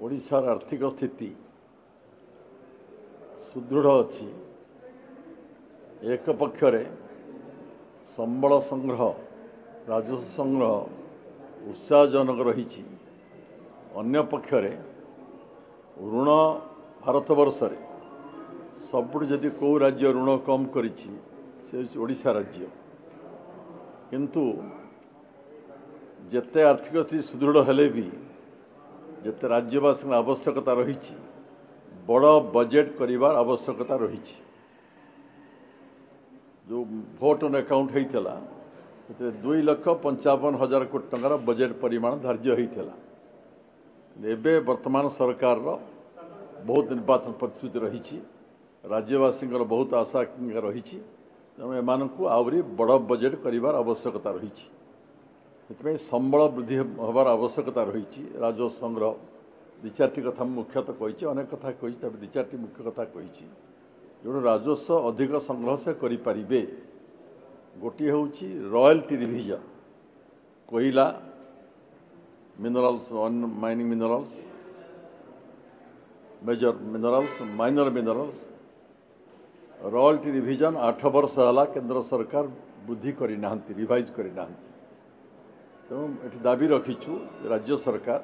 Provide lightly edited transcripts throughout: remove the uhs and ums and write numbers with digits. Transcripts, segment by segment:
ओडिशार आर्थिक स्थिति सुदृढ़ अच्छी एक पक्षरे संबल संग्रह राजस्व संग्रह उत्साहजनक रही अन्य पक्षरे ऋण भारतवर्ष सबुठ जदि कौ राज्य ऋण कम करिछि से ओडिशा राज्य किंतु जेते आर्थिक स्थिति सुदृढ़ हेले भी जेते राज्यवासी आवश्यकता रही बड़ बजेट करिवार आवश्यकता रही जो भोट ऑन अकाउंट होता 2,55,000 कोटी टंकार बजेट परिमाण धार्य होता एबे वर्तमान सरकार बहुत निर्वाचन प्रतिश्रुति रही राज्यवासी बहुत आशा आकांक्षा रही तेणु एम आहरी बड़ बजेट करिवार आवश्यकता रही संबल वृद्धि हबार आवश्यकता रही राजस्व संग्रह दि चार्टी कथा मुख्यतः कही अनेक कथा कही दि चार्टी मुख्य कथा कही जो राजस्व अधिक संग्रह से करें गोटे हूँ रॉयल्टी रिविजन कोयला minerals mining minerals major minerals minor minerals royalty revision 8 वर्ष है केंद्र सरकार वृद्धि करना रिवाइज करना तेणु ये दाबी रखीचु राज्य सरकार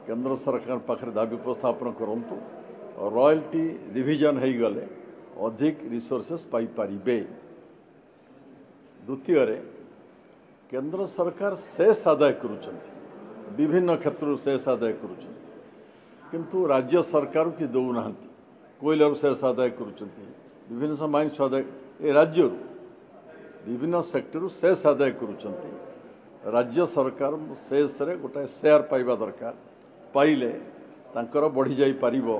केंद्र सरकार पाखे दाबी उपस्थापन करंतु रॉयल्टी रिविजन हो गले अधिक रिसोर्सेस पाई पारिबे। द्वितीय केंद्र सरकार सेस आदाय करुछंती विभिन्न क्षेत्र सेस आदाय करुछंती किंतु राज्य सरकार कि दौना कोयलर सेस आदाय करुछंती विभिन्न माइन्स आदाय ए राज्य विभिन्न सेक्टर सेस आदाय करुछंती राज्य सरकार शेष रे गोटे शेयर पाइबा दरकार पाइले तांकर बढ़ी जाई पारिबो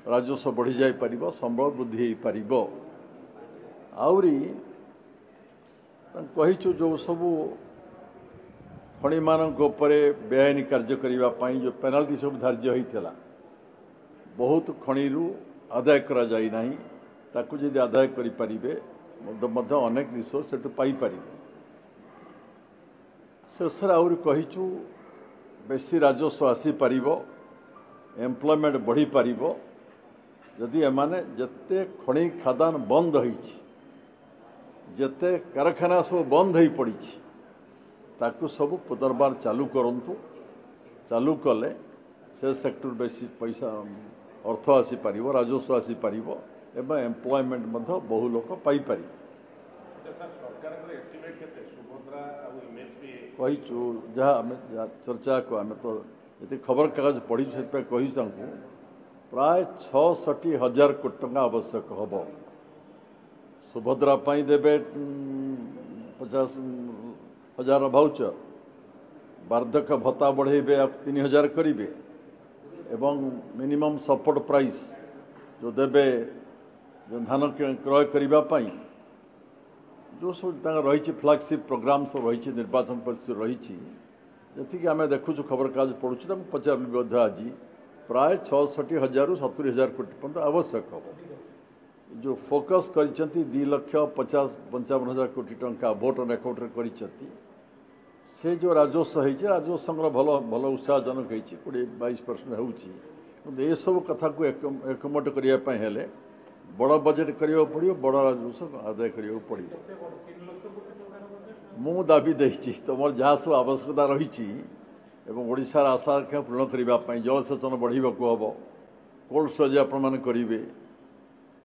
राजस्व बढ़ी जाई पारिबो संबल वृद्धि होई पारिबो आउरी कहिछु जो सबू खणी मानक उपरे बेआईन कार्य करिबा पई जो पेनाल्टी सब धार्य होइतला बहुत खणीरू आदाय करा जाई नाही ताकू जदि आदाय करि पारिबे मध्य अनेक रिसोर्स सेटु पाई पारिबे शेषर आउरी कहिछु बेसी राजस्व आसी पारिबो एम्प्लॉयमेंट बढ़ी पारिबो जदि एमाने जते खणी खादान बंद होईछि जते कारखाना सब बंद होई पड़िछि ताकू सब पुनर्बार चालू करंतु चालू कले से सेक्टर बेसी पैसा अर्थ आसी पारिबो राजस्व आसी पारिबो एवं एम्प्लॉयमेंट मध्य बहु लोक पाई पारिबो कहीचु जहाँ आम चर्चा को आम तो ये खबर कागज पढ़ी से कही प्राय 66,000 कोटी टंका आवश्यक हम सुभद्रा देवे 50,000 भाउचर वार्धक्य भत्ता बढ़ेबे 3,000 करेंगे एवं मिनिमम सपोर्ट प्राइस जो देवे जो धान क्रय करने जो सब रही फ्लैगशिप प्रोग्राम सब रही निर्वाचन परिस्थिति रही जी आम देखु खबर कागज पढ़ुचु पचार आज प्राय 66,000 ରୁ 70,000 कोटी पर्यंत आवश्यक हम जो फोकस कर 2,50,55,000 कोटी टंका भोट ऑन अकाउंट से जो राजस्व है राजस्व संग्रह भल भल उत्साहजनक हो 20-22% हो सब कथा को एकमत करने बड़ बजेट करियो पड़ियो बड़ राजस्व आदाय करियो पड़ियो मु दाबी देछि तुम जहाँ सब आवश्यकता रही ओडिशार आशा आकांक्षा पूर्ण करने जलसेचन बढ़ाक हम कोल्ड स्टोरेज आपण मैंने करेंगे